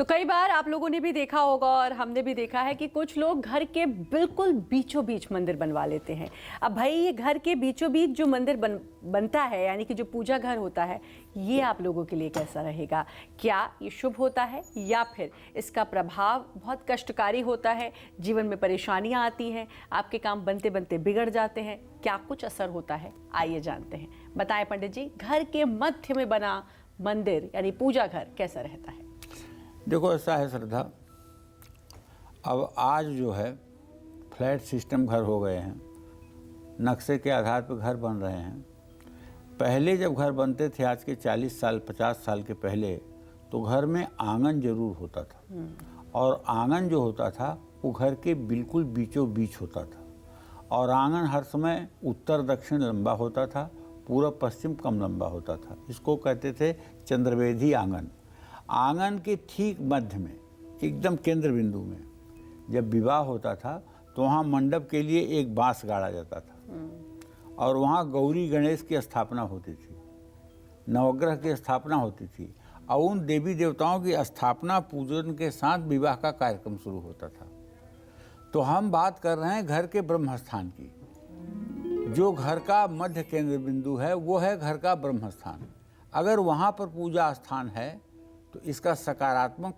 कई बार आप लोगों ने भी देखा होगा और हमने भी देखा है कि कुछ लोग घर के बिल्कुल बीचों बीच मंदिर बनवा लेते हैं। अब भाई ये घर के बीचों बीच जो मंदिर बनता है, यानी कि जो पूजा घर होता है, ये आप लोगों के लिए कैसा रहेगा? क्या ये शुभ होता है या फिर इसका प्रभाव बहुत कष्टकारी होता है? जीवन में परेशानियां आती हैं, आपके काम बनते बनते बिगड़ जाते हैं, क्या कुछ असर होता है? आइए जानते हैं। बताएं पंडित जी, घर के मध्य में बना मंदिर यानी पूजा घर कैसा रहता है? देखो, ऐसा है श्रद्धा, अब आज जो है फ्लैट सिस्टम घर हो गए हैं, नक्शे के आधार पर घर बन रहे हैं। पहले जब घर बनते थे, आज के 40 साल 50 साल के पहले, तो घर में आंगन जरूर होता था, और आंगन जो होता था वो घर के बिल्कुल बीचों बीच होता था, और आंगन हर समय उत्तर दक्षिण लंबा होता था, पूर्व पश्चिम कम लंबा होता था। इसको कहते थे चंद्रवेदी आंगन। आंगन के ठीक मध्य में, एकदम केंद्र बिंदु में, जब विवाह होता था तो वहाँ मंडप के लिए एक बांस गाड़ा जाता था, और वहाँ गौरी गणेश की स्थापना होती थी, नवग्रह की स्थापना होती थी, और उन देवी देवताओं की स्थापना पूजन के साथ विवाह का कार्यक्रम शुरू होता था। तो हम बात कर रहे हैं घर के ब्रह्मस्थान की। जो घर का मध्य केंद्र बिंदु है वो है घर का ब्रह्मस्थान। अगर वहाँ पर पूजा स्थान है तो इसका सकारात्मक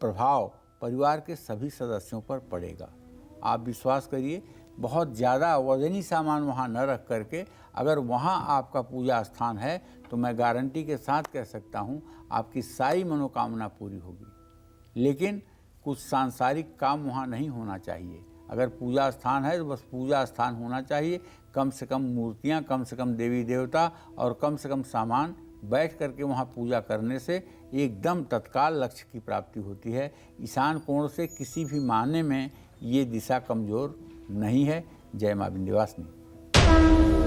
प्रभाव परिवार के सभी सदस्यों पर पड़ेगा। आप विश्वास करिए, बहुत ज़्यादा वजनी सामान वहाँ न रख करके अगर वहाँ आपका पूजा स्थान है तो मैं गारंटी के साथ कह सकता हूँ आपकी सारी मनोकामना पूरी होगी। लेकिन कुछ सांसारिक काम वहाँ नहीं होना चाहिए। अगर पूजा स्थान है तो बस पूजा स्थान होना चाहिए, कम से कम मूर्तियाँ, कम से कम देवी देवता और कम से कम सामान। बैठ करके वहाँ पूजा करने से एकदम तत्काल लक्ष्य की प्राप्ति होती है। ईशान कोण से किसी भी मायने में ये दिशा कमज़ोर नहीं है। जय मां विंध्यवासिनी।